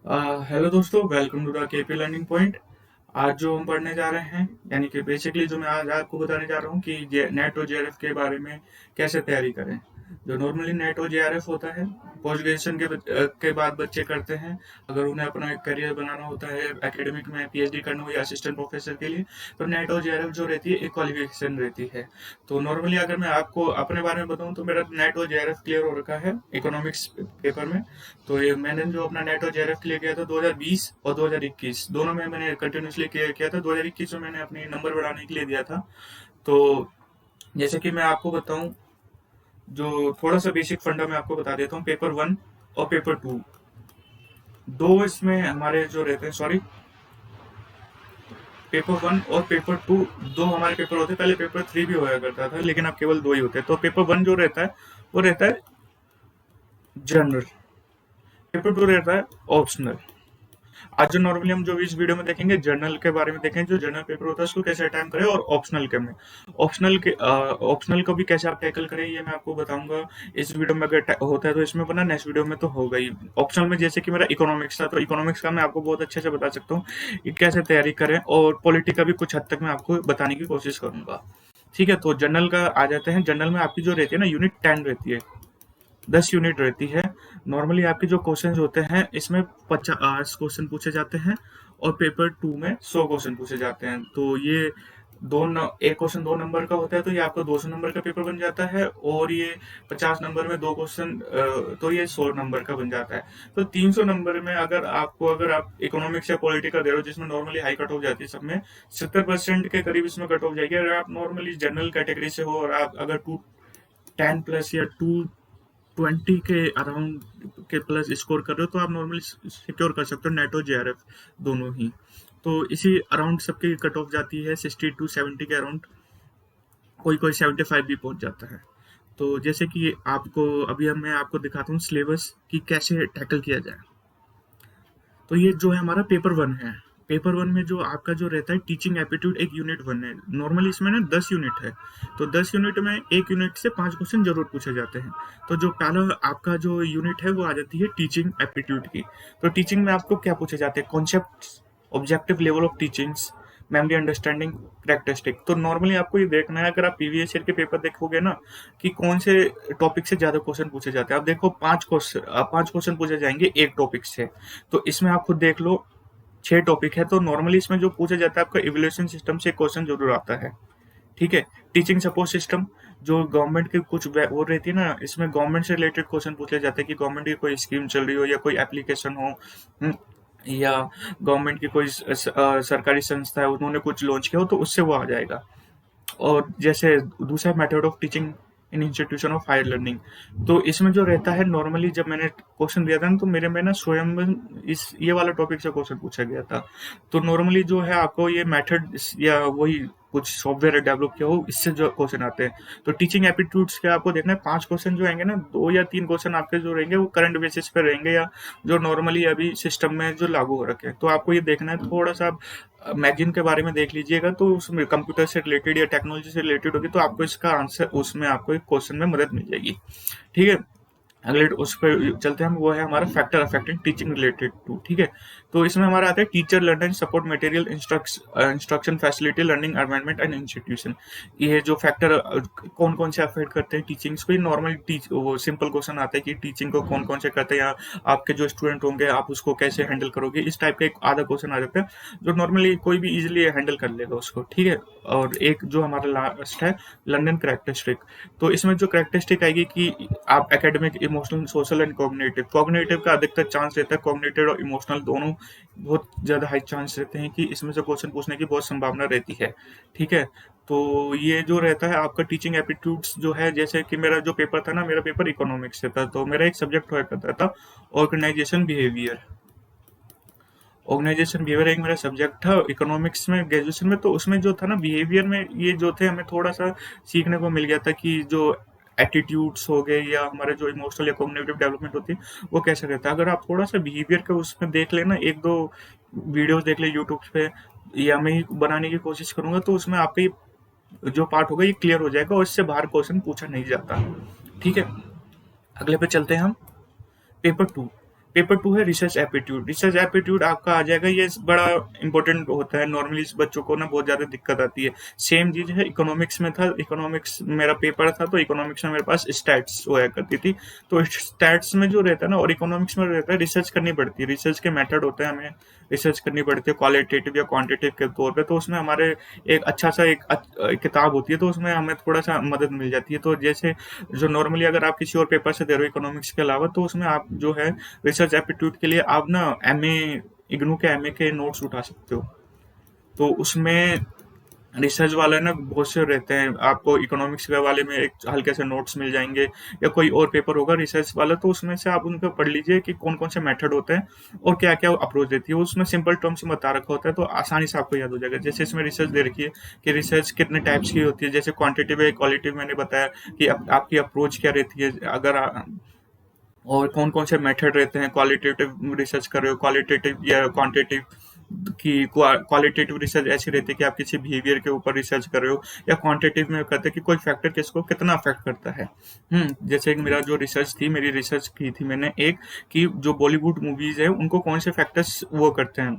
Hello दोस्तों, welcome to the KP learning point. आज जो हम पढ़ने जा रहे हैं, यानी कि बेसिकली जो मैं आज आपको बताने जा रहा हूँ कि नेट और जेआरएफ के बारे में कैसे तैयारी करें। जो नॉर्मली नेट और जेआरएफ होता है, पोस्ट ग्रेजुएशन के बाद बच्चे करते हैं। अगर उन्हें अपना एक करियर बनाना होता है, एकेडमिक में पीएचडी करना हो या असिस्टेंट प्रोफेसर के लिए, तो नेट और जेआरएफ जो रहती है एक क्वालिफिकेशन रहती है। तो नॉर्मली अगर मैं आपको अपने बारे में बताऊं तो मेरा नेट और जेआरएफ क्लियर हो रखा है इकोनॉमिक्स पेपर में। तो ये मैंने जो अपना नेट और जेआरएफ के लिए किया था 2020 और 2021 दोनों में मैंने कंटिन्यूसली किया था। 2021 में मैंने अपनी नंबर बढ़ाने के लिए दिया था। तो जैसे कि मैं आपको बताऊं, जो थोड़ा सा बेसिक फंडा मैं आपको बता देता हूँ। पेपर वन और पेपर टू, दो इसमें हमारे जो रहते हैं, सॉरी, पेपर वन और पेपर टू, दो हमारे पेपर होते हैं। पहले पेपर थ्री भी होया करता था, लेकिन अब केवल दो ही होते हैं। तो पेपर वन जो रहता है वो रहता है जनरल, पेपर टू रहता है ऑप्शनल। आज जो नॉर्मली हम जो इस वीडियो में देखेंगे, जर्नल के बारे में देखेंगे। जो जर्नल पेपर होता है उसको कैसे अटेम्प्ट करें, और ऑप्शनल के में ऑप्शनल को भी कैसे आप टैकल करें, ये मैं आपको बताऊंगा इस वीडियो में। अगर होता है तो इसमें, वरना नेक्स्ट वीडियो में तो होगा ही। ऑप्शनल में जैसे कि मेरा इकोनॉमिक्स था, तो इकोनॉमिक्स का मैं आपको बहुत अच्छे से बता सकता हूँ कि कैसे तैयारी करें, और पॉलिटी का भी कुछ हद तक मैं आपको बताने की कोशिश करूंगा। ठीक है, तो जर्नल का आ जाते हैं। जर्नल में आपकी जो रहती है ना, यूनिट 10 रहती है, 10 यूनिट रहती है। नॉर्मली आपके जो क्वेश्चन होते हैं, इसमें 50 क्वेश्चन पूछे जाते हैं, और पेपर टू में 100 क्वेश्चन पूछे जाते हैं। तो ये एक क्वेश्चन 2 नंबर का होता है, तो ये आपका 200 नंबर का पेपर बन जाता है। और ये 50 नंबर में दो क्वेश्चन, तो ये 100 नंबर का बन जाता है। तो 300 नंबर में अगर आप इकोनॉमिक्स या पॉलिटिकल दे रहे हो, जिसमें नॉर्मली हाई कट ऑफ जाती है, सब में 70% के करीब इसमें कट ऑफ जाएगी। अगर आप नॉर्मली जनरल कैटेगरी से हो, और आप अगर 210 प्लस या 220 के अराउंड के प्लस स्कोर कर रहे हो, तो आप नॉर्मली सिक्योर कर सकते हो नेट और जेआरएफ दोनों ही। तो इसी अराउंड सबकी कट ऑफ जाती है 60 to 70 के अराउंड। कोई कोई 75 भी पहुंच जाता है। तो जैसे कि आपको अभी मैं आपको दिखाता हूँ सिलेबस कि कैसे टैकल किया जाए। तो ये जो है हमारा पेपर वन है। पेपर वन में जो आपका जो रहता है टीचिंग एप्टीट्यूड, एक यूनिट वन है। नॉर्मली इसमें ना 10 यूनिट है। तो 10 यूनिट में एक यूनिट से 5 क्वेश्चन जरूर पूछे जाते हैं। तो जो पहला आपका जो यूनिट है वो आ जाती है टीचिंग एप्टीट्यूड की। तो टीचिंग में आपको क्या पूछे जाते हैं? Concept, objective level of teachings, memory, understanding, characteristic. तो नॉर्मली आपको ये देखना है, अगर आप प्रीवियस ईयर के पेपर देखोगे ना, कि कौन से टॉपिक से ज्यादा क्वेश्चन पूछे जाते हैं। आप देखो, 5 क्वेश्चन पूछे जाएंगे एक टॉपिक से। तो इसमें आप खुद देख लो, 6 टॉपिक है। तो नॉर्मली इसमें जो पूछा जाता है, आपका इवैल्यूएशन सिस्टम से क्वेश्चन जरूर आता है। ठीक है। टीचिंग सपोर्ट सिस्टम, जो गवर्नमेंट की कुछ वो रहती है ना, इसमें गवर्नमेंट से रिलेटेड क्वेश्चन पूछे जाते हैं कि गवर्नमेंट की कोई स्कीम चल रही हो, या कोई एप्लीकेशन हो, या गवर्नमेंट की कोई सरकारी संस्था है, उन्होंने कुछ लॉन्च किया हो, तो उससे वो आ जाएगा। और जैसे दूसरा method of teaching in institution of higher learning. तो इसमें जो रहता है, नॉर्मली जब मैंने क्वेश्चन दिया था ना, तो मेरे में ना स्वयं में इस ये वाला टॉपिक से क्वेश्चन पूछा गया था। तो नॉर्मली जो है आपको ये मेथड, या वही कुछ सॉफ्टवेयर डेवलप किया हो, इससे जो क्वेश्चन आते हैं। तो टीचिंग एप्टीट्यूड्स के आपको देखना है, 5 क्वेश्चन जो रहेंगे ना, 2 या 3 क्वेश्चन आपके जो रहेंगे वो करंट बेसिस पे रहेंगे, या जो नॉर्मली अभी सिस्टम में जो लागू हो रखे हैं। तो आपको ये देखना है। थोड़ा सा मैगजीन के बारे में देख लीजिएगा, तो उसमें कंप्यूटर से रिलेटेड या टेक्नोलॉजी से रिलेटेड होगी, तो आपको इसका आंसर उसमें आपको एक क्वेश्चन में मदद मिल जाएगी। ठीक है। अगले उस पर चलते हैं हम, वो है हमारा factor affecting teaching related to. ठीक है। तो इसमें हमारा आता है teacher, learning support material, instruction facility, learning environment and institution. ये जो फैक्टर कौन कौन से अफेक्ट करते हैं टीचिंग्स को, नॉर्मल वो सिंपल क्वेश्चन आता है कि टीचिंग को कौन कौन से करते हैं, या आपके जो स्टूडेंट होंगे आप उसको कैसे हैंडल करोगे। इस टाइप का एक आधा क्वेश्चन आ जाता है, जो नॉर्मली कोई भी इजिली हैंडल कर लेगा उसको। ठीक है। और एक जो हमारा लास्ट है, लर्निंग करेक्टरिस्टिक। तो इसमें जो करेक्टरिस्टिक आएगी कि आप academic, emotional, social and cognitive. Cognitive का अधिकतर चांस रहता है, कॉग्निटिव और इमोशनल दोनों बहुत ज्यादा हाई चांस रहते हैं कि इसमें से क्वेश्चन पूछने की बहुत संभावना रहती है। ठीक है। तो ये जो रहता है आपका टीचिंग एप्टीट्यूड्स जो है, जैसे कि मेरा जो पेपर था ना, मेरा पेपर इकोनॉमिक्स से था, तो मेरा एक सब्जेक्ट हुआ करता था ऑर्गेनाइजेशन बिहेवियर। ऑर्गेनाइजेशन बिहेवियर एक मेरा सब्जेक्ट था इकोनॉमिक्स में, ग्रेजुएशन में। तो उसमें जो था ना, बिहेवियर में ये जो थे, हमें थोड़ा सा सीखने को मिल गया था कि जो एटीट्यूड्स हो गए, या हमारे जो इमोशनल या कॉग्निटिव डेवलपमेंट होती है, वो कैसे रहता है। अगर आप थोड़ा सा बिहेवियर के उसमें देख लेना, एक दो वीडियोस देख ले यूट्यूब पे, या मैं ही बनाने की कोशिश करूंगा, तो उसमें आपका ये जो पार्ट होगा ये क्लियर हो जाएगा, और इससे बाहर क्वेश्चन पूछा नहीं जाता। ठीक है। अगले पे चलते हैं हम, पेपर टू। पेपर 2 है रिसर्च एप्टीट्यूड। रिसर्च एप्टीट्यूड आपका आ जाएगा, ये बड़ा इंपॉर्टेंट होता है, नॉर्मली इस बच्चों को ना बहुत ज़्यादा दिक्कत आती है। सेम चीज़ है इकोनॉमिक्स में था, इकोनॉमिक्स मेरा पेपर था, तो इकोनॉमिक्स में मेरे पास स्टैट्स हुआ करती थी। तो स्टैट्स में जो रहता है ना और इकोनॉमिक्स में रहता है, रिसर्च करनी पड़ती है, रिसर्च के मेथड होते हैं, हमें रिसर्च करनी पड़ती है क्वालिटेटिव या क्वांटिटेटिव के तौर पे। तो उसमें हमारे एक अच्छा सा एक किताब होती है, तो उसमें हमें थोड़ा सा मदद मिल जाती है। तो जैसे जो नॉर्मली अगर आप किसी और पेपर से दे रहे हो इकोनॉमिक्स के अलावा, तो उसमें आप जो है रिसर्च एप्टीट्यूड के लिए आप ना एमए, इग्नू के एमए के नोट्स उठा सकते हो। तो उसमें रिसर्च वाले ना बहुत से रहते हैं, आपको इकोनॉमिक्स के वाले में एक हल्के से नोट्स मिल जाएंगे, या कोई और पेपर होगा रिसर्च वाला, तो उसमें से आप उनको पढ़ लीजिए कि कौन कौन से मेथड होते हैं और क्या क्या अप्रोच देती है। उसमें सिंपल टर्म्स में बता रखा होता है, तो आसानी से आपको याद हो जाएगा। जैसे इसमें रिसर्च दे रखी है कि रिसर्च कितने टाइप्स की होती है, जैसे क्वांटिटिव है, क्वालिटिव मैंने बताया कि आपकी अप्रोच क्या रहती है, और कौन कौन से मेथड रहते हैं। क्वालिटेटिव रिसर्च कर रहे हो, क्वालिटेटिव या क्वांटिटेटिव की क्वालिटेटिव रिसर्च ऐसी रहती है कि आप किसी बिहेवियर के ऊपर रिसर्च कर रहे हो, या क्वांटिटेटिव में कहते हैं कि कोई फैक्टर किसको कितना अफेक्ट करता है। जैसे कि मेरा जो रिसर्च थी, मेरी रिसर्च की थी मैंने एक, कि जो बॉलीवुड मूवीज है उनको कौन से फैक्टर्स वो करते हैं,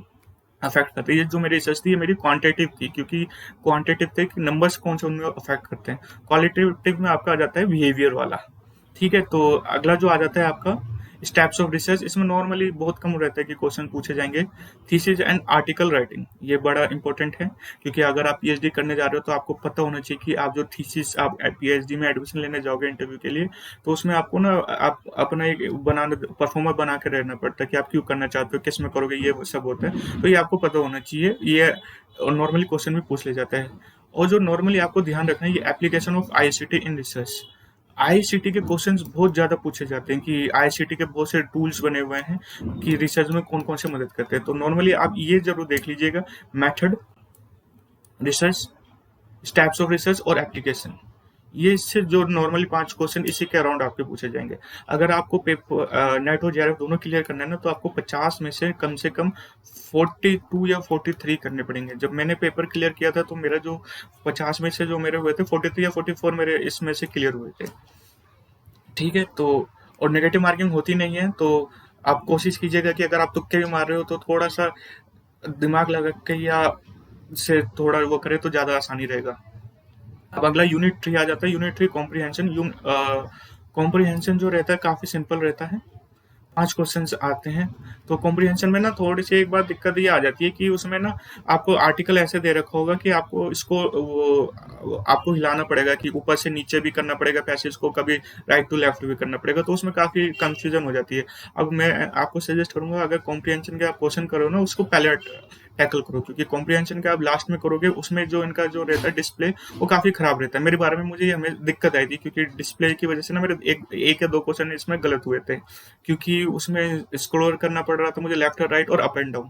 अफेक्ट करते हैं। ये जो मेरी रिसर्च थी ये मेरी क्वांटिटेटिव थी, क्योंकि क्वांटिटेटिव थे कि नंबर्स कौन से उनमें अफेक्ट करते हैं। क्वालिटेटिव में आपका आ जाता है बिहेवियर वाला। ठीक है, तो अगला जो आ जाता है आपका स्टेप्स ऑफ रिसर्च। इसमें नॉर्मली बहुत कम रहता है कि क्वेश्चन पूछे जाएंगे। थीसिस एंड आर्टिकल राइटिंग, ये बड़ा इंपॉर्टेंट है, क्योंकि अगर आप पीएचडी करने जा रहे हो तो आपको पता होना चाहिए कि आप जो थीसिस, आप पीएचडी में एडमिशन लेने जाओगे इंटरव्यू के लिए, तो उसमें आपको ना आप अपना एक बनाना परफॉर्मर बना के रहना पड़ता है कि आप क्यों करना चाहते हो, किस में करोगे, ये सब होता है। तो ये आपको पता होना चाहिए, ये नॉर्मली क्वेश्चन भी पूछ ले जाता है। और जो नॉर्मली आपको ध्यान रखना है, ये application of ICT in research. ICT के क्वेश्चंस बहुत ज्यादा पूछे जाते हैं कि आईसीटी के बहुत से टूल्स बने हुए हैं कि रिसर्च में कौन कौन से मदद करते हैं। तो नॉर्मली आप ये जरूर देख लीजिएगा, method, research, steps of research और एप्लीकेशन। ये इससे जो नॉर्मली 5 क्वेश्चन इसी के अराउंड आपके पूछे जाएंगे। अगर आपको पेपर नेट और जेआरएफ दोनों क्लियर करना है ना, तो आपको 50 में से कम 42 या 43 करने पड़ेंगे। जब मैंने पेपर क्लियर किया था तो मेरा जो 50 में से जो मेरे हुए थे 43 या 44 मेरे इसमें से क्लियर हुए थे। ठीक है, तो और नेगेटिव मार्किंग होती नहीं है, तो आप कोशिश कीजिएगा कि अगर आप तुक्के भी मार रहे हो तो थोड़ा सा दिमाग लगा के या से थोड़ा वो करे तो ज्यादा आसानी रहेगा। अब अगला यूनिट 3 आ जाता है। Unit 3 comprehension. कॉम्प्रिहेंशन जो रहता है काफी सिंपल रहता है, 5 क्वेश्चंस आते हैं। तो कॉम्प्रिहेंशन में ना थोड़ी सी एक बार दिक्कत ये आ जाती है कि उसमें ना आपको आर्टिकल ऐसे दे रखा होगा कि आपको इसको वो आपको हिलाना पड़ेगा, कि ऊपर से नीचे भी करना पड़ेगा पैसेज को, कभी राइट टू लेफ्ट भी करना पड़ेगा, तो उसमें काफी कंफ्यूजन हो जाती है। अब मैं आपको सजेस्ट करूंगा, अगर कॉम्प्रिहेंशन के आप क्वेश्चन करो ना, उसको पहले टैकल करो, क्योंकि कॉम्प्रिहेंशन के आप लास्ट में करोगे उसमें जो इनका जो रहता है डिस्प्ले, वो काफी खराब रहता है। मेरे बारे में मुझे ये हमें दिक्कत आई थी, क्योंकि डिस्प्ले की वजह से ना मेरे एक या दो क्वेश्चन इसमें गलत हुए थे, क्योंकि उसमें स्क्रॉल करना पड़ रहा था मुझे लेफ्ट और राइट और अप एंड डाउन।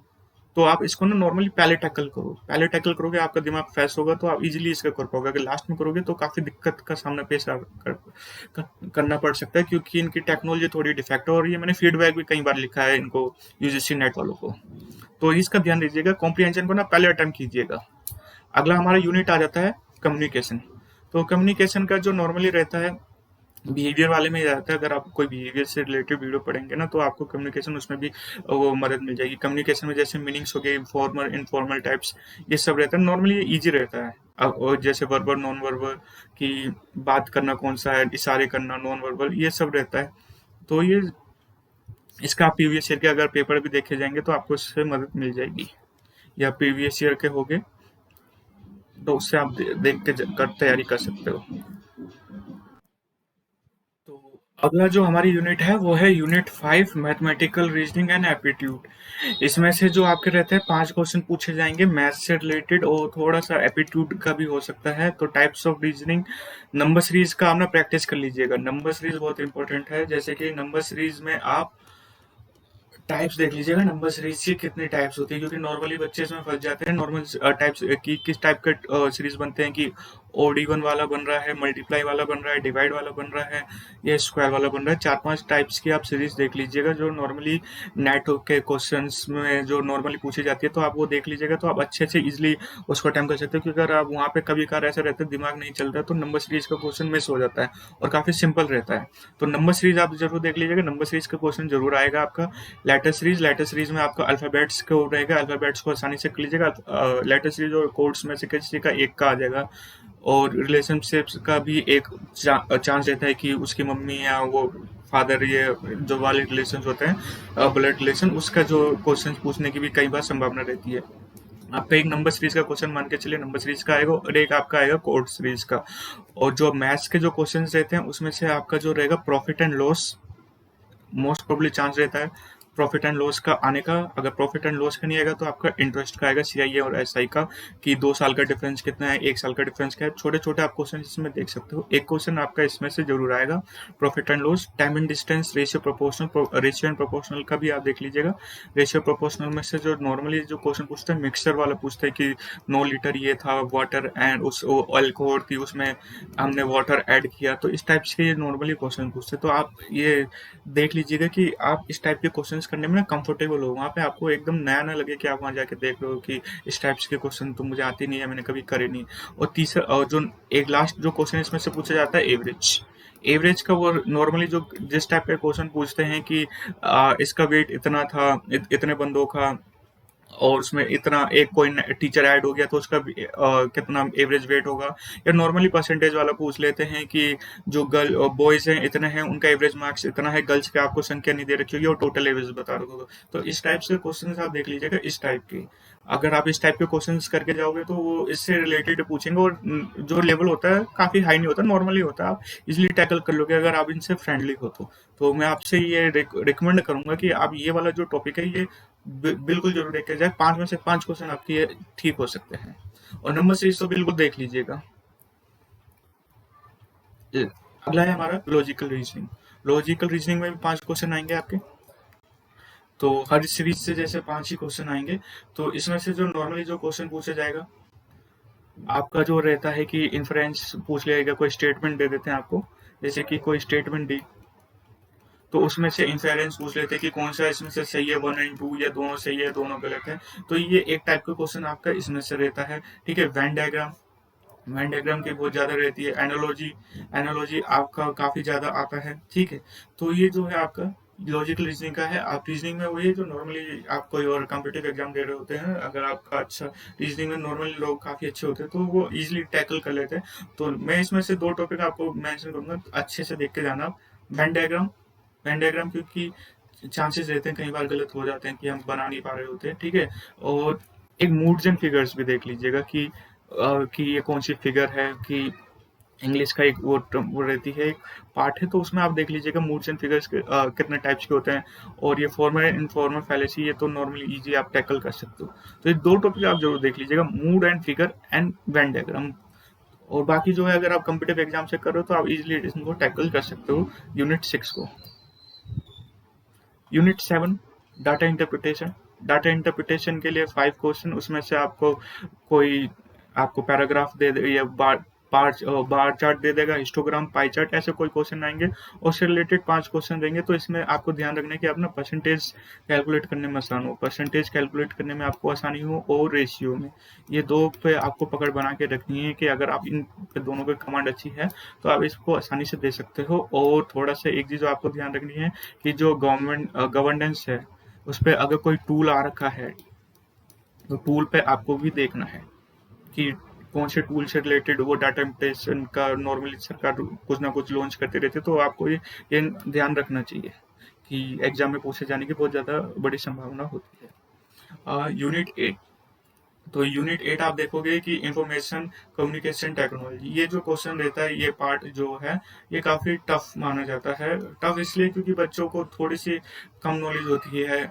तो आप इसको ना नॉर्मली पहले टैकल करो, पहले टैकल करोगे आपका दिमाग फ्रेश होगा, तो आप इजीली इसका कर पाओगे। अगर लास्ट में करोगे तो काफी दिक्कत का सामना करना पड़ सकता है, क्योंकि इनकी टेक्नोलॉजी थोड़ी डिफेक्ट है, और ये मैंने फीडबैक भी कई बार लिखा है इनको यूजीसी नेट वालों को। तो इसका ध्यान दीजिएगा, कॉम्प्रिहेंशन को ना पहले अटेम्प्ट कीजिएगा। अगला हमारा यूनिट आ जाता है कम्युनिकेशन। तो कम्युनिकेशन का जो नॉर्मली रहता है बिहेवियर वाले में रहता है। अगर आप कोई बिहेवियर से रिलेटेड वीडियो पढ़ेंगे ना, तो आपको कम्युनिकेशन उसमें भी वो मदद मिल जाएगी। कम्युनिकेशन में जैसे मीनिंग्स हो गए, फॉर्मल इनफॉर्मल टाइप्स, ये सब रहता है। नॉर्मली ये ईजी रहता है। अब और जैसे वर्बल नॉन वर्बल की बात करना कौन सा है, इशारे करना, नॉन वर्बल, ये सब रहता है। तो ये इसका आप प्रीवियस ईयर के अगर पेपर भी देखे जाएंगे तो आपको इससे मदद मिल जाएगी, या प्रीवियस ईयर के होंगे तो उससे आप देख के कर तैयारी कर सकते हो। तो अगला जो हमारी यूनिट है वो है unit 5 mathematical reasoning and aptitude. इसमें से जो आपके रहते हैं 5 क्वेश्चन पूछे जाएंगे मैथ से रिलेटेड, और थोड़ा सा एप्टीट्यूड का भी हो सकता है। तो types of reasoning, number series का आप ना प्रैक्टिस कर लीजिएगा। नंबर सीरीज बहुत इंपॉर्टेंट है। जैसे कि नंबर सीरीज में आप टाइप्स देख लीजिएगा नंबर सीरीज की कितनी टाइप्स होती है, क्योंकि नॉर्मली बच्चे इसमें फंस जाते हैं। नॉर्मल टाइप्स की किस टाइप का सीरीज बनते हैं कि ओड-इवन वाला बन रहा है, मल्टीप्लाई वाला बन रहा है, डिवाइड वाला बन रहा है, या स्क्वायर वाला बन रहा है। 4-5 टाइप्स की आप सीरीज देख लीजिएगा जो नॉर्मली नेट के क्वेश्चंस में जो नॉर्मली पूछी जाती है, तो आप वो देख लीजिएगा तो आप अच्छे से इजीली उसको अटेम्प्ट कर सकते हो। क्योंकि अगर आप वहाँ पे कभी कभार ऐसा रहता है दिमाग नहीं चलता है, तो नंबर सीरीज का क्वेश्चन मिस हो जाता है और काफी सिंपल रहता है। तो नंबर सीरीज आप जरूर देख लीजिएगा, नंबर सीरीज का क्वेश्चन जरूर आएगा आपका। लेटर सीरीज में आपका अल्फाबेट्स को रहेगा, अल्फाबेट्स को आसानी से कर लीजिएगा। लेटर सीरीज और कोड्स में से किसी का एक का आ जाएगा। और रिलेशनशिप्स का भी एक चांस रहता है कि उसकी मम्मी या वो फादर, ये जो वाले रिलेशन होते हैं ब्लड रिलेशन, उसका जो क्वेश्चन पूछने की भी कई बार संभावना रहती है। आपका एक नंबर सीरीज का क्वेश्चन मान के चलिए नंबर सीरीज का आएगा, और एक आपका आएगा कोड सीरीज का। और जो मैथ्स के जो क्वेश्चन रहते हैं उसमें से आपका जो रहेगा profit and loss, most probably chance रहता है प्रॉफिट एंड लॉस का आने का। अगर प्रॉफिट एंड लॉस का नहीं आएगा तो आपका इंटरेस्ट का आएगा, सीआईए और एसआई का, कि 2 साल का डिफरेंस कितना है, 1 साल का डिफरेंस क्या है। छोटे छोटे आप क्वेश्चन इसमें देख सकते हो। एक क्वेश्चन आपका इसमें से जरूर आएगा profit and loss. Time and distance, ratio proportional, ratio and proportional का भी आप देख लीजिएगा। रेशियो प्रोपोर्शनल में से जो नॉर्मली जो क्वेश्चन पूछते हैं मिक्सचर वाला पूछते हैं कि 9 लीटर ये था वाटर एंड उस अल्कोहल थी, उसमें हमने वाटर ऐड किया, तो इस टाइप्स के ये नॉर्मली क्वेश्चन पूछते हैं। तो आप ये देख लीजिएगा कि आप इस टाइप के क्वेश्चंस करने में ना कंफर्टेबल हो, वहाँ पे आपको एकदम नया ना लगे कि आप वहाँ जाके देख रहे हो कि इस टाइप्स के क्वेश्चन तो मुझे आती नहीं है, मैंने कभी करे नहीं। और तीसरा, और जो एक लास्ट जो क्वेश्चन इसमें से पूछा जाता है एवरेज, एवरेज का वो नॉर्मली जो जिस टाइप के क्वेश्चन पूछते हैं कि इसका वेट इतना था, इतने बंदों का, और उसमें इतना एक कोई टीचर ऐड हो गया तो उसका कितना एवरेज वेट होगा। या नॉर्मली परसेंटेज वाला पूछ लेते हैं कि जो गर्ल बॉयज हैं इतने हैं, उनका एवरेज मार्क्स इतना है, गर्ल्स के आपको संख्या नहीं दे रखी होगी और टोटल एवरेज बता रखा होगा। तो इस टाइप से क्वेश्चन आप देख लीजिएगा, इस टाइप के अगर आप इस टाइप के क्वेश्चंस करके जाओगे तो वो इससे रिलेटेड पूछेंगे, और जो लेवल होता है काफी हाई नहीं होता, नॉर्मली होता है, आप इजिली टैकल कर लोगे अगर आप इनसे फ्रेंडली हो तो मैं आपसे ये रिकमेंड करूंगा कि आप ये वाला जो टॉपिक है ये बिल्कुल जरूर देखा जाए। 5 में से 5 क्वेश्चन आपके ये ठीक हो सकते हैं। और नंबर सीरीज तो बिल्कुल देख लीजिएगा। अगला है हमारा लॉजिकल रीजनिंग। लॉजिकल रीजनिंग में भी 5 क्वेश्चन आएंगे आपके। तो हर सीरीज से जैसे 5 ही क्वेश्चन आएंगे, तो इसमें से जो नॉर्मली जो क्वेश्चन पूछा जाएगा आपका जो रहता है कि इन्फ्रेंस पूछ लिया, कोई स्टेटमेंट दे देते हैं आपको, जैसे कि कोई स्टेटमेंट दी, तो उसमें से इंफेरेंस पूछ लेते हैं कि कौन सा इसमें से सही है, 1 और 2, या दोनों सही है दोनों गलत है। तो ये एक टाइप का क्वेश्चन आपका इसमें से रहता है। ठीक है, वेन डायग्राम, वेन डायग्राम की बहुत ज्यादा रहती है। एनालॉजी, एनालॉजी आपका काफी ज्यादा आता है। ठीक है, तो ये जो है आपका लॉजिकल रीजनिंग का है। आप रीजनिंग में वही जो नॉर्मली आप कोई और कॉम्पिटिटिव एग्जाम दे रहे होते हैं, अगर आपका अच्छा रीजनिंग में नॉर्मली लोग काफी अच्छे होते हैं तो वो इजिली टैकल कर लेते हैं। तो मैं इसमें से 2 टॉपिक आपको मेंशन करूंगा, अच्छे से देख के जाना। वेन डायग्राम, वेन डायग्राम क्योंकि चांसेस रहते हैं कई बार गलत हो जाते हैं कि हम बना नहीं पा रहे होते हैं। ठीक है, और एक मूड्स एंड फिगर्स भी देख लीजिएगा कि ये कौन सी फिगर है, कि इंग्लिश का एक वो रहती है, एक पार्ट है, तो उसमें आप देख लीजिएगा मूड्स एंड फिगर्स कितने टाइप्स के होते हैं। और ये फॉर्मल एंड इनफॉर्मल फैलेसी, ये तो नॉर्मली इजी आप टैकल कर सकते हो। तो ये 2 टॉपिक आप जरूर देख लीजिएगा, mood and figure and Venn diagram. और बाकी जो है अगर आप कम्पिटिटिव एग्जाम से कर रहे हो तो आप इजिली इनको टैकल कर सकते हो। यूनिट 6 को। Unit 7 data interpretation. Data interpretation के लिए 5 क्वेश्चन, उसमें से आपको कोई आपको पैराग्राफ दे दे या बार चार्ट दे देगा, हिस्टोग्राम, पाई चार्ट, ऐसे कोई क्वेश्चन आएंगे और उससे रिलेटेड 5 क्वेश्चन देंगे। तो इसमें आपको ध्यान रखना है कि अपना परसेंटेज कैलकुलेट करने में आसान हो, परसेंटेज कैलकुलेट करने में आपको आसानी हो, और रेशियो में, ये 2 पे आपको पकड़ बना के रखनी है कि अगर आप इन पे दोनों की कमांड अच्छी है तो आप इसको आसानी से दे सकते हो। और थोड़ा सा एक चीज आपको ध्यान रखनी है कि जो गवर्नेंस है उस पर अगर कोई टूल आ रखा है तो टूल पे आपको भी देखना है कि कौन से टूल से रिलेटेड वो डाटा इंप्रेशन का नॉर्मली सरकार कुछ ना कुछ लॉन्च करते रहते हैं। तो आपको ये ध्यान रखना चाहिए कि एग्जाम में पूछे जाने की बहुत ज़्यादा बड़ी संभावना होती है। यूनिट 8, तो यूनिट 8 आप देखोगे कि इंफॉर्मेशन कम्युनिकेशन टेक्नोलॉजी, ये जो क्वेश्चन रहता है, ये पार्ट जो है ये काफ़ी टफ माना जाता है। टफ इसलिए क्योंकि बच्चों को थोड़ी सी कम नॉलेज होती है।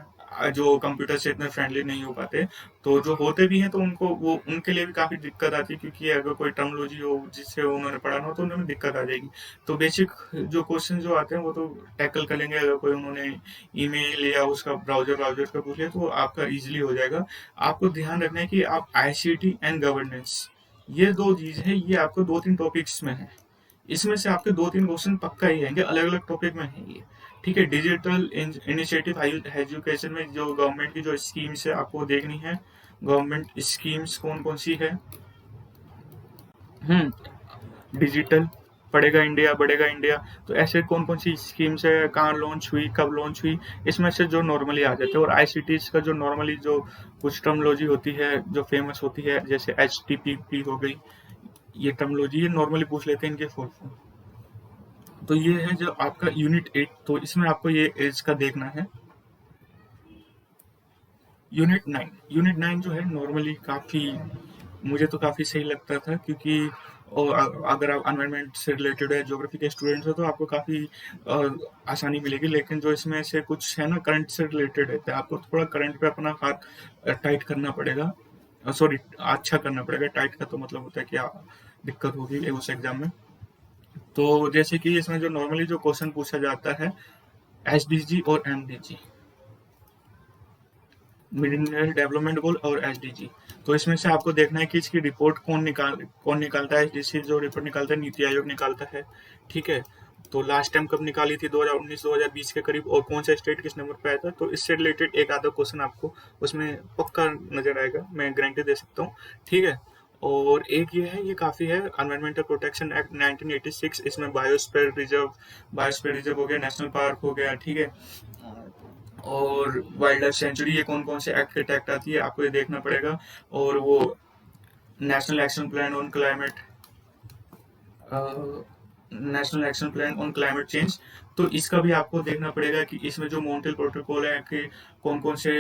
जो कंप्यूटर से इतने फ्रेंडली नहीं हो पाते, तो जो होते भी हैं तो उनको वो उनके लिए भी काफ़ी दिक्कत आती है, क्योंकि अगर कोई टर्मोलॉजी हो जिससे उन्होंने पढ़ा ना हो तो उन्हें भी दिक्कत आ जाएगी। तो बेसिक जो क्वेश्चन जो आते हैं वो तो टैकल कर लेंगे, अगर कोई उन्होंने ईमेल या उसका ब्राउजर का पूछ लिया तो आपका इजीली हो जाएगा। आपको ध्यान रखना है कि आप आईसीटी एंड गवर्नेंस, ये दो चीज है, ये आपको दो तीन टॉपिक्स में है, इसमें से आपके दो तीन क्वेश्चन पक्का ही आएंगे, अलग अलग टॉपिक में है ये। ठीक है, डिजिटल इनिशिएटिव एजुकेशन में जो गवर्नमेंट की जो स्कीम्स है आपको देखनी है, गवर्नमेंट स्कीम्स कौन कौन सी है। डिजिटल पढ़ेगा इंडिया बढ़ेगा इंडिया, तो ऐसे कौन कौन सी स्कीम्स है, कहाँ लॉन्च हुई, कब लॉन्च हुई, इसमें से जो नॉर्मली आ जाते हैं। और आईसीटीज का जो नॉर्मली जो कुछ टर्मोलॉजी होती है जो फेमस होती है, जैसे HTTP हो गई, ये टर्मोलॉजी ये नॉर्मली पूछ लेते हैं इनके फुल फॉर्म। तो ये है जो आपका यूनिट 8, तो इसमें आपको ये एज का देखना है। यूनिट 9 जो है नॉर्मली काफ़ी, मुझे तो काफ़ी सही लगता था, क्योंकि और अगर आप एनवायरनमेंट से रिलेटेड है, ज्योग्राफी के स्टूडेंट्स हो, तो आपको काफ़ी आसानी मिलेगी। लेकिन जो इसमें से कुछ है ना करंट से रिलेटेड है, तो आपको थोड़ा करंट पे अपना हाथ टाइट करना पड़ेगा, सॉरी अच्छा करना पड़ेगा। टाइट का तो मतलब होता है कि दिक्कत होगी उस एग्जाम में। तो जैसे कि इसमें जो नॉर्मली जो क्वेश्चन पूछा जाता है, SDG और MDG, मिलेनियल डेवलपमेंट गोल और SDG, तो इसमें से आपको देखना है कि इसकी रिपोर्ट कौन निकालता है। SDG जो रिपोर्ट निकालता है नीति आयोग निकालता है। ठीक है, तो लास्ट टाइम कब निकाली थी, 2019-2020 के करीब, और कौन सा स्टेट किस नंबर पे आया था, तो इससे रिलेटेड एक आधा क्वेश्चन आपको उसमें पक्का नजर आएगा, मैं गारंटी दे सकता हूँ। ठीक है, और एक ये है, ये काफी है, एनवायरमेंटल प्रोटेक्शन एक्ट 1986, इसमें बायोस्फीयर रिजर्व हो गया, नेशनल पार्क हो गया। ठीक है, और वाइल्ड लाइफ सेंचुरी, ये कौन कौन से एक्ट के तहत आती है आपको ये देखना पड़ेगा। और वो national action plan on climate national action plan on climate change, तो इसका भी आपको देखना पड़ेगा कि इसमें जो मॉन्ट्रियल प्रोटोकॉल है कि कौन कौन से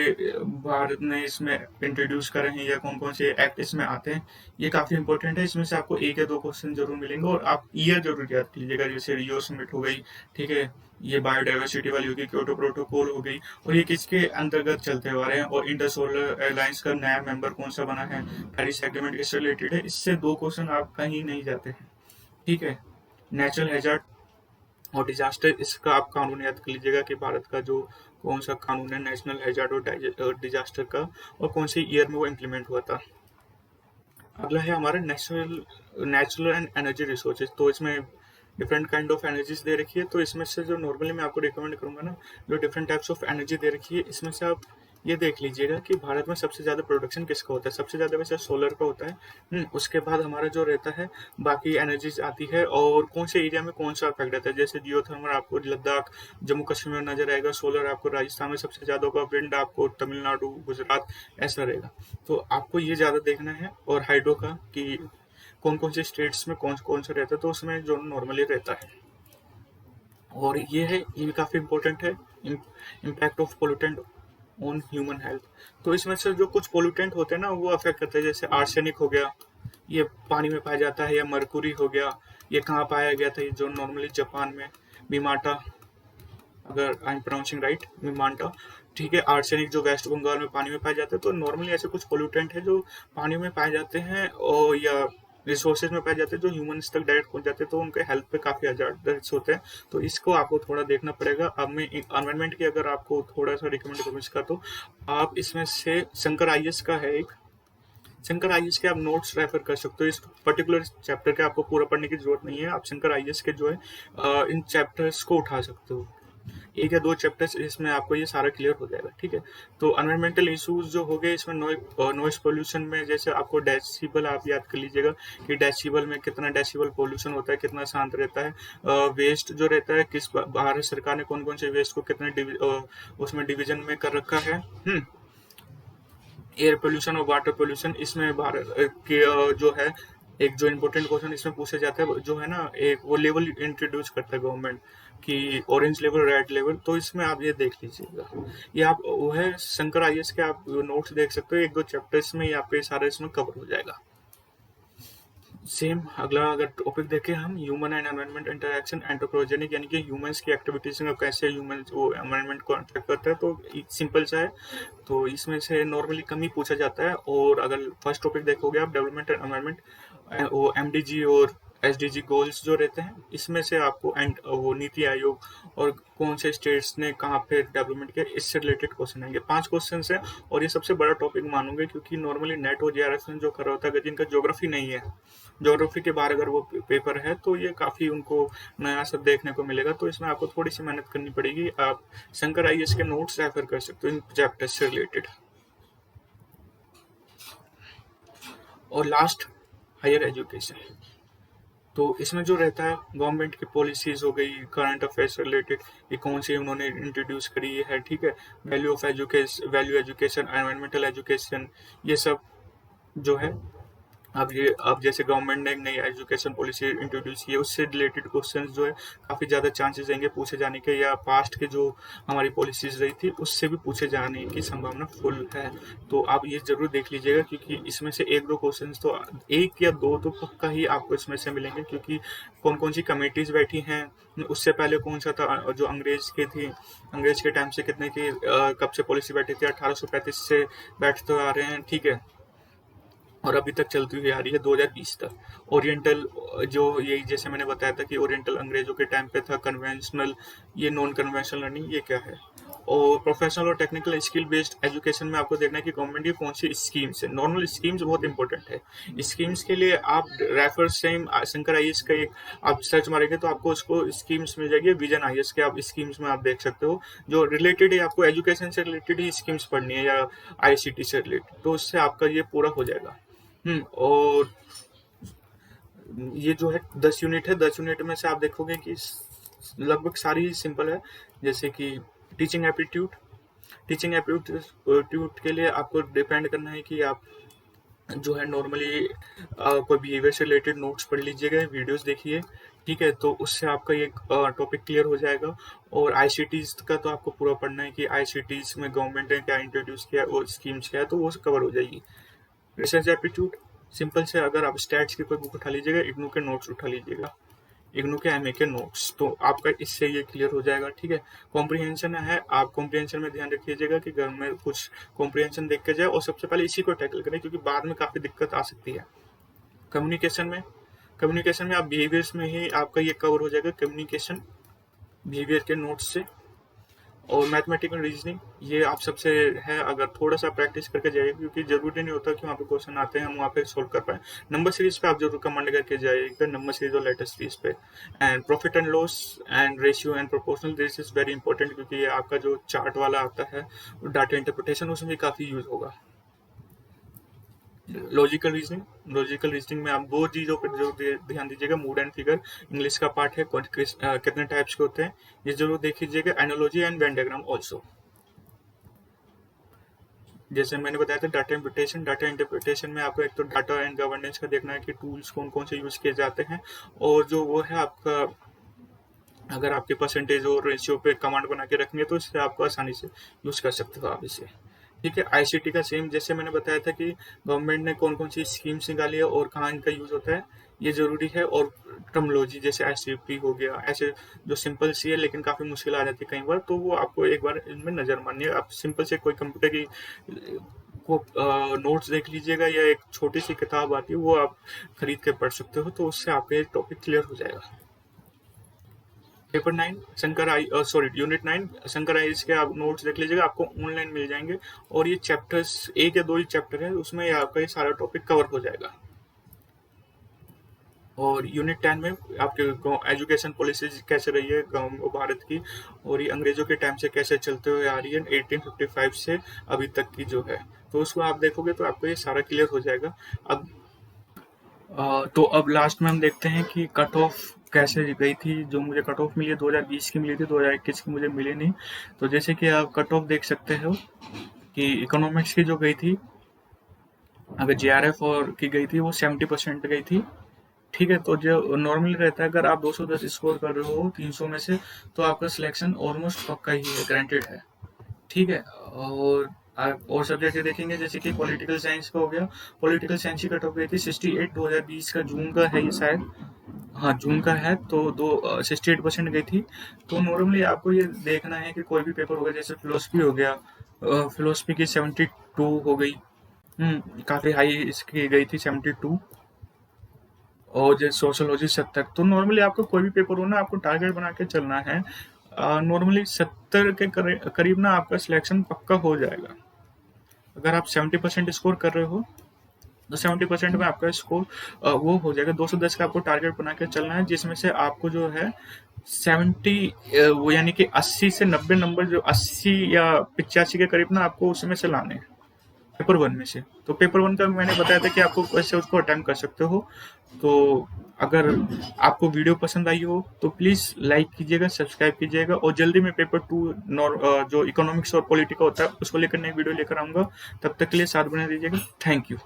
भारत ने इसमें इंट्रोड्यूस करे हैं, या कौन कौन से एक्ट इसमें आते हैं, ये काफी इंपॉर्टेंट है। इसमें से आपको एक या दो क्वेश्चन जरूर मिलेंगे, और आप ईयर जरूर याद कीजिएगा, जैसे रियो समिट हो गई, ठीक है, ये बायोडाइवर्सिटी वाली होगी, क्योटो प्रोटोकॉल हो गई, और ये किसके अंतर्गत चलते हुए आ रहे हैं, और इंटर सोलर अलायंस का नया मेंबर कौन सा बना है, पेरिस एग्रीमेंट किससे रिलेटेड है। इससे दो क्वेश्चन आप कहीं नहीं जाते हैं। ठीक है, नेचुरल हैजार्ड और डिजास्टर, इसका आप कानून याद कर लीजिएगा कि भारत का जो कौन सा कानून है नेशनल हैजार्ड और डिजास्टर का, और कौन से ईयर में वो इम्प्लीमेंट हुआ था। अगला है हमारा नेचुरल एंड एनर्जी रिसोर्सेज, तो इसमें डिफरेंट काइंड ऑफ एनर्जीज दे रखी है। तो इसमें से जो नॉर्मली मैं आपको रिकमेंड करूंगा ना, जो डिफरेंट टाइप्स ऑफ एनर्जी दे रखी है, इसमें से आप ये देख लीजिएगा कि भारत में सबसे ज्यादा प्रोडक्शन किसका होता है। सबसे ज्यादा वैसे सोलर का होता है। उसके बाद हमारा जो रहता है बाकी एनर्जीज आती है, और कौन से एरिया में कौन सा इफेक्ट रहता है, जैसे जियोथर्मल आपको लद्दाख जम्मू कश्मीर में नजर आएगा, सोलर आपको राजस्थान में सबसे ज्यादा होगा, विंड आपको तमिलनाडु गुजरात ऐसा रहेगा। तो आपको ये ज्यादा देखना है, और हाइड्रो का कि कौन कौन से स्टेट्स में कौन कौन सा रहता है, तो उसमें जो नॉर्मली रहता है। और ये है, ये भी काफी इंपॉर्टेंट है, impact of pollutant on human health. तो इसमें से जो कुछ पोल्यूटेंट होते हैं ना वो अफेक्ट करते हैं, जैसे आर्सेनिक हो गया, ये पानी में पाया जाता है, या मरकुरी हो गया, ये कहाँ पाया गया था, ये जो नॉर्मली जापान में, बिमाटा, अगर आई एम प्रोनाउंसिंग राइट, मिमांटा। ठीक है, आर्सेनिक जो वेस्ट बंगाल में पानी में पाए जाते हैं। तो नॉर्मली ऐसे कुछ पोल्यूटेंट है जो पानी में पाए जाते हैं, और या रिसोर्सेज में पाए जाते हैं, जो ह्यूमंस तक डायरेक्ट पहुंच जाते हैं, तो उनके हेल्थ पे काफी हजार्डस होते हैं। तो इसको आपको थोड़ा देखना पड़ेगा। अब मैं एनवायरमेंट की अगर आपको थोड़ा सा रिकमेंड करूँ इसका, तो आप इसमें से शंकर IAS का है एक, शंकर IAS के आप नोट्स रेफर कर सकते हो। इस पर्टिकुलर चैप्टर के आपको पूरा पढ़ने की जरूरत नहीं है, आप शंकर IAS के जो है इन चैप्टर्स को उठा सकते हो, एक या दो चैप्टर्स, इसमें आपको ये सारा क्लियर हो जाएगा। ठीक है, तो एनवायरमेंटल इश्यूज जो हो गए इसमें, नॉइस पोल्यूशन में जैसे आपको डेसिबल आप याद कर लीजिएगा कि डेसिबल में कितना डेसिबल पोल्यूशन होता है, कितना शांत रहता है। वेस्ट जो रहता है, किस भारत सरकार ने कौन कौन से वेस्ट को कितने उसमें डिवीजन में कर रखा है। एयर पोल्यूशन और वाटर पोल्यूशन, इसमें भारत के जो है एक जो इम्पोर्टेंट क्वेश्चन इसमें पूछा जाता है जो है ना, एक वो लेवल इंट्रोड्यूस करता है गवर्नमेंट कि ऑरेंज लेवल रेड लेवल, तो इसमें आप ये देख लीजिएगा। ये आप वो है शंकर IAS के आप नोट्स देख सकते हो, एक दो चैप्टर्स में ये आपके सारे इसमें कवर हो जाएगा। सेम अगला अगर टॉपिक देखें हम, human and environment interaction anthropogenic, यानी कि ह्यूमंस की एक्टिविटीज में कैसे ह्यूमंस वो एनवायरनमेंट को अट्रैक्ट करता है। तो सिंपल सा है, तो इसमें से नॉर्मली कम ही पूछा जाता है। और अगर फर्स्ट टॉपिक देखोगे आप, डेवलपमेंट एंड एनवायरनमेंट, वो एमडीजी और एसडीजी गोल्स जो रहते हैं, इसमें से आपको एंड वो नीति आयोग और कौन से स्टेट्स ने कहाँ पे डेवलपमेंट किया, इससे रिलेटेड क्वेश्चन आएंगे। 5 क्वेश्चन है, और ये सबसे बड़ा टॉपिक मानूंगे, क्योंकि नॉर्मली नेट और जेआरएफ में जो कर रहा होता है, अगर जिनका ज्योग्राफी नहीं है, ज्योग्राफी के बाहर अगर वो पेपर है, तो ये काफ़ी उनको नया सब देखने को मिलेगा। तो इसमें आपको थोड़ी सी मेहनत करनी पड़ेगी। आप शंकर आईएएस के नोट्स रेफर कर सकते हो इन चैप्टर से रिलेटेड। और लास्ट, हायर एजुकेशन। तो इसमें जो रहता है, गवर्नमेंट की पॉलिसीज हो गई, करंट अफेयर्स से रिलेटेड, ये कौन सी उन्होंने इंट्रोड्यूस करी है, ठीक है, वैल्यू एजुकेशन, एनवायरमेंटल एजुकेशन, ये सब जो है। अब जैसे गवर्नमेंट ने एक नई एजुकेशन पॉलिसी इंट्रोड्यूस की है, उससे रिलेटेड क्वेश्चंस जो है काफ़ी ज़्यादा चांसेस रहेंगे पूछे जाने के, या पास्ट के जो हमारी पॉलिसीज रही थी उससे भी पूछे जाने की संभावना फुल है। तो आप ये जरूर देख लीजिएगा, क्योंकि इसमें से एक दो क्वेश्चंस तो, एक या दो तो पक्का ही आपको इसमें से मिलेंगे, क्योंकि कौन कौन सी कमेटीज बैठी हैं, उससे पहले कौन सा था जो अंग्रेज के थी, अंग्रेज के टाइम से कितने की कब से पॉलिसी बैठी थी, 1835 से बैठते आ रहे हैं, ठीक है, और अभी तक चलती हुई आ रही है 2020 तक। ओरिएंटल, जो यही जैसे मैंने बताया था कि ओरिएंटल अंग्रेजों के टाइम पे था, कन्वेंशनल, ये नॉन कन्वेंशनल लर्निंग, ये क्या है। और प्रोफेशनल और टेक्निकल स्किल बेस्ड एजुकेशन में आपको देखना है कि गवर्नमेंट की कौन सी स्कीम्स है। नॉर्मल स्कीम्स बहुत इंपॉर्टेंट है, स्कीम्स के लिए आप रेफर सेम शंकर आईएएस का एक आप सर्च मारेंगे तो आपको उसको स्कीम्स मिल जाएगी, विजन आईएएस के आप स्कीम्स में आप देख सकते हो, जो रिलेटेड है, आपको एजुकेशन से रिलेटेड ही स्कीम्स पढ़नी है या आईसीटी से रिलेटेड, तो उससे आपका ये पूरा हो जाएगा। और ये जो है 10 यूनिट है, 10 यूनिट में से आप देखोगे कि लगभग सारी सिंपल है। जैसे कि टीचिंग एप्टीट्यूड, टीचिंग एप्टीट्यूड के लिए आपको डिपेंड करना है कि आप जो है नॉर्मली कोई बिहेवियर से रिलेटेड नोट्स पढ़ लीजिएगा, वीडियोस देखिए, ठीक है, तो उससे आपका ये टॉपिक क्लियर हो जाएगा। और आईसीटीज का तो आपको पूरा पढ़ना है कि आईसीटीज में गवर्नमेंट ने क्या इंट्रोड्यूस किया और स्कीम्स क्या है, तो वो कवर हो जाएगी। रिसर्च एप्टीट्यूड सिंपल से, अगर आप स्टैट्स की कोई बुक उठा लीजिएगा, इग्नू के नोट्स उठा लीजिएगा, इग्नू के एमए के नोट्स, तो आपका इससे ये क्लियर हो जाएगा, ठीक है। कॉम्प्रिहेंशन है, आप कॉम्प्रिहेंशन में ध्यान रखिएगा कि घर में कुछ कॉम्प्रिहेंशन देख के जाए, और सबसे पहले इसी को टैकल करें, क्योंकि बाद में काफ़ी दिक्कत आ सकती है। कम्युनिकेशन में आप बिहेवियर्स में ही आपका ये कवर हो जाएगा, कम्युनिकेशन बिहेवियर के नोट्स से। और मैथमेटिकल रीजनिंग, ये आप सबसे है, अगर थोड़ा सा प्रैक्टिस करके जाइए, क्योंकि जरूरी नहीं होता कि वहाँ पे क्वेश्चन आते हैं हम वहाँ पे सोल्व कर पाए। नंबर सीरीज पे आप जरूर कमांड करके जाइएगा, नंबर सीरीज और लेटर सीरीज पे। And profit and loss and ratio and proportional, this is very important, क्योंकि ये आपका जो चार्ट वाला आता है डाटा इंटरप्रिटेशन, उसमें भी काफ़ी यूज होगा। लॉजिकल रीजनिंग में आप दो चीज़ों पर जरूर ध्यान दीजिएगा, मूड एंड फिगर, इंग्लिश का पार्ट है, कितने टाइप्स के होते हैं ये जरूर देख लीजिएगा। Analogy and Venn diagram also, जैसे मैंने बताया था डाटा इंटरप्रिटेशन में आपको एक तो डाटा एंड गवर्नेंस का देखना है कि टूल्स कौन कौन से यूज किए जाते हैं, और जो वो है आपका, अगर आपके परसेंटेज और रेशियो पे कमांड बना के रखनी है तो इससे आपको आसानी से यूज कर सकते हो आप इसे, ठीक है। आईसीटी का सेम, जैसे मैंने बताया था कि गवर्नमेंट ने कौन कौन सी स्कीम्स निकाली है और कहाँ इनका यूज होता है, ये जरूरी है। और टर्मोलॉजी जैसे एससीपी हो गया, ऐसे जो सिंपल सी है लेकिन काफ़ी मुश्किल आ जाती है कई बार, तो वो आपको एक बार इनमें नज़र मारनी है। आप सिंपल से कोई कंप्यूटर की को नोट्स देख लीजिएगा, या एक छोटी सी किताब आती है वो आप खरीद के पढ़ सकते हो, तो उससे आपका ये टॉपिक क्लियर हो जाएगा। पेपर 9 यूनिट 9 शंकर आई के आप नोट्स देख लीजिएगा, आपको ऑनलाइन मिल जाएंगे, और ये चैप्टर्स एक या दो ही चैप्टर है, उसमें आपका ये सारा टॉपिक कवर हो जाएगा। और यूनिट 10 में आपके एजुकेशन पॉलिसी कैसे रही है भारत की, और ये अंग्रेजों के टाइम से कैसे चलते हुए आ रही है 1855 से अभी तक की जो है, तो उसको आप देखोगे तो आपको ये सारा क्लियर हो जाएगा। अब तो अब लास्ट में हम देखते हैं कि कट ऑफ कैसे गई थी। जो मुझे कट ऑफ मिली है 2020 की मिली थी, 2021 की मुझे मिली नहीं। तो जैसे कि आप कट ऑफ देख सकते हो कि इकोनॉमिक्स की जो गई थी, अगर जेआरएफ और की गई थी वो 70% गई थी, ठीक है। तो जो नॉर्मली रहता है, अगर आप 210 स्कोर कर रहे हो 300 में से, तो आपका सिलेक्शन ऑलमोस्ट पक्का ही है, ग्रांटेड है, ठीक है। और आप और सब्जेक्ट देखेंगे जैसे कि पॉलिटिकल साइंस का हो गया। पॉलिटिकल साइंस की कट ऑफ गई थी 68 2020 का जून का है ये शायद। हाँ जून का है तो 68% गई थी। तो नॉर्मली आपको ये देखना है कि कोई भी पेपर होगा जैसे फिलोसफी हो गया, फिलोसफी की 72 हो गई। काफ़ी हाई इसकी गई थी 72। और जैसे सोशोलॉजी 70। तो नॉर्मली आपको कोई भी पेपर हो ना, आपको टारगेट बना के चलना है। नॉर्मली 70 के करीब ना आपका सिलेक्शन पक्का हो जाएगा। अगर आप 70% स्कोर कर रहे हो तो 70% में आपका स्कोर वो हो जाएगा। 210 का आपको टारगेट बना के चलना है, जिसमें से आपको जो है 70 वो यानी कि 80 से 90 नंबर, जो 80 या 85 के करीब ना आपको उसमें से लाने हैं पेपर वन में से। तो पेपर वन का मैंने बताया था कि आपको कैसे उसको अटेम्प्ट कर सकते हो। तो अगर आपको वीडियो पसंद आई हो तो प्लीज़ लाइक कीजिएगा, सब्सक्राइब कीजिएगा, और जल्दी में पेपर टू जो इकोनॉमिक्स और पॉलिटिका होता है उसको लेकर नई वीडियो लेकर आऊँगा। तब तक के लिए साथ बने दीजिएगा। Thank you.